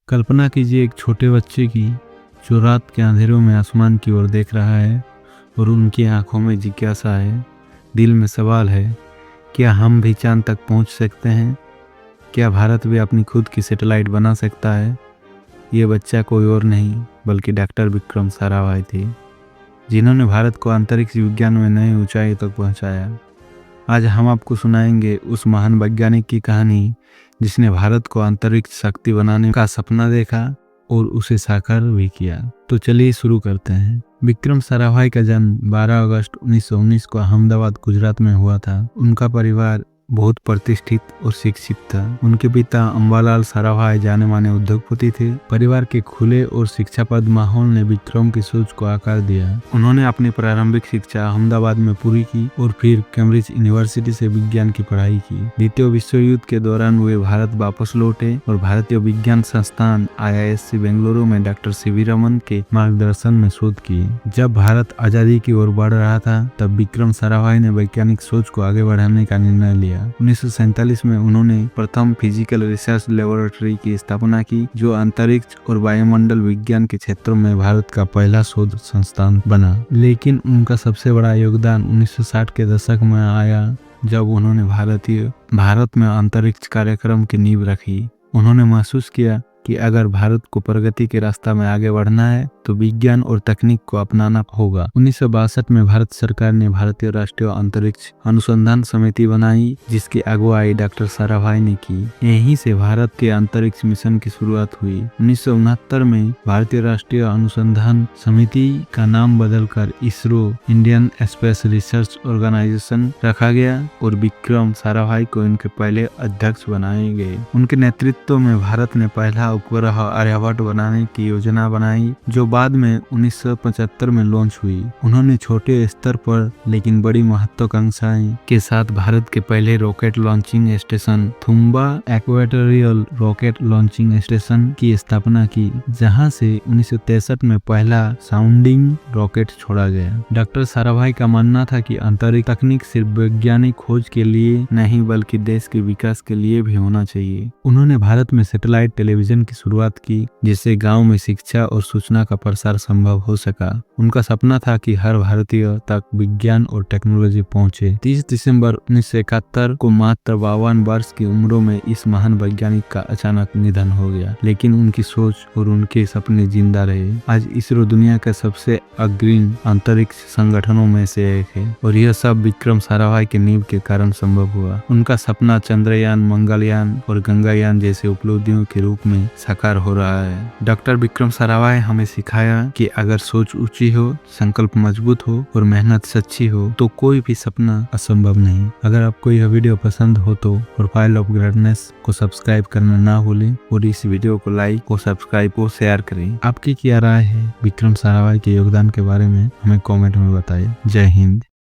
कल्पना कीजिए एक छोटे बच्चे की जो रात के अंधेरों में आसमान की ओर देख रहा है और उनकी आंखों में जिज्ञासा है, दिल में सवाल है, क्या हम भी चांद तक पहुंच सकते हैं? क्या भारत भी अपनी खुद की सैटेलाइट बना सकता है? ये बच्चा कोई और नहीं बल्कि डॉक्टर विक्रम साराभाई थे, जिन्होंने भारत को अंतरिक्ष विज्ञान में नई ऊंचाई तक पहुंचाया। आज हम आपको सुनाएंगे उस महान वैज्ञानिक की कहानी जिसने भारत को अंतरिक्ष शक्ति बनाने का सपना देखा और उसे साकार भी किया। तो चलिए शुरू करते हैं। विक्रम साराभाई का जन्म 12 अगस्त 1919 को अहमदाबाद, गुजरात में हुआ था। उनका परिवार बहुत प्रतिष्ठित और शिक्षित था। उनके पिता अंबालाल साराभाई जाने माने उद्योगपति थे। परिवार के खुले और शिक्षाप्रद माहौल ने विक्रम की सोच को आकार दिया। उन्होंने अपनी प्रारंभिक शिक्षा अहमदाबाद में पूरी की और फिर कैम्ब्रिज यूनिवर्सिटी से विज्ञान की पढ़ाई की। द्वितीय विश्व युद्ध के दौरान वे भारत वापस लौटे और भारतीय विज्ञान संस्थान IISc बेंगलुरु में डॉक्टर CV रमन के मार्गदर्शन में शोध की। जब भारत आजादी की ओर बढ़ रहा था तब विक्रम साराभाई ने वैज्ञानिक सोच को आगे बढ़ाने का निर्णय लिया। 1947 में उन्होंने प्रथम फिजिकल रिसर्च लेबोरेटरी की स्थापना की, जो अंतरिक्ष और वायुमंडल विज्ञान के क्षेत्रों में भारत का पहला शोध संस्थान बना। लेकिन उनका सबसे बड़ा योगदान 1960 के दशक में आया, जब उन्होंने भारत में अंतरिक्ष कार्यक्रम की नींव रखी। उन्होंने महसूस किया कि अगर भारत को प्रगति के रास्ता में आगे बढ़ना है तो विज्ञान और तकनीक को अपनाना होगा। 1962 में भारत सरकार ने भारतीय राष्ट्रीय अंतरिक्ष अनुसंधान समिति बनाई, जिसकी अगुवाई डॉक्टर साराभाई ने की। यहीं से भारत के अंतरिक्ष मिशन की शुरुआत हुई। 1969 में भारतीय राष्ट्रीय अनुसंधान समिति का नाम बदलकर ISRO Indian space research organisation रखा गया और विक्रम साराभाई को इनके पहले अध्यक्ष बनाए गए। उनके नेतृत्व में भारत ने पहला उपग्रह आर्यभट्ट बनाने की योजना बनाई, जो बाद में 1975 में लॉन्च हुई। उन्होंने छोटे स्तर पर लेकिन बड़ी महत्वाकांक्षाएं के साथ भारत के पहले rocket launching station Thumba equatorial rocket launching station की स्थापना की, जहां से 1963 में पहला साउंडिंग रॉकेट छोड़ा गया। डॉक्टर साराभाई का मानना था कि अंतरिक्ष तकनीक सिर्फ वैज्ञानिक खोज के लिए नहीं बल्कि देश के विकास के लिए भी होना चाहिए। उन्होंने भारत में सैटेलाइट टेलीविजन की शुरुआत की, जिससे गांव में शिक्षा और सूचना का प्रसार संभव हो सका। उनका सपना था कि हर भारतीय तक विज्ञान और टेक्नोलॉजी पहुंचे। 30 दिसंबर 1971 को मात्र 52 वर्ष की उम्र में इस महान वैज्ञानिक का अचानक निधन हो गया, लेकिन उनकी सोच और उनके सपने जिंदा रहे। आज इसरो दुनिया का सबसे अग्रणी अंतरिक्ष संगठनों में से एक है और यह सब विक्रम साराभाई के नींव के कारण संभव हुआ। उनका सपना चंद्रयान, मंगलयान और गंगायान जैसे उपलब्धियों के रूप में साकार हो रहा है। डॉक्टर विक्रम साराभाई हमें सिखाया कि अगर सोच ऊंची हो, संकल्प मजबूत हो और मेहनत सच्ची हो तो कोई भी सपना असंभव नहीं। अगर आपको यह वीडियो पसंद हो तो प्रोफाइल ऑफ ग्रेटनेस को सब्सक्राइब करना ना भूलें और इस वीडियो को लाइक और सब्सक्राइब और शेयर करें। आपकी क्या राय है विक्रम साराभाई के योगदान के बारे में हमें कमेंट में बताएं। जय हिंद।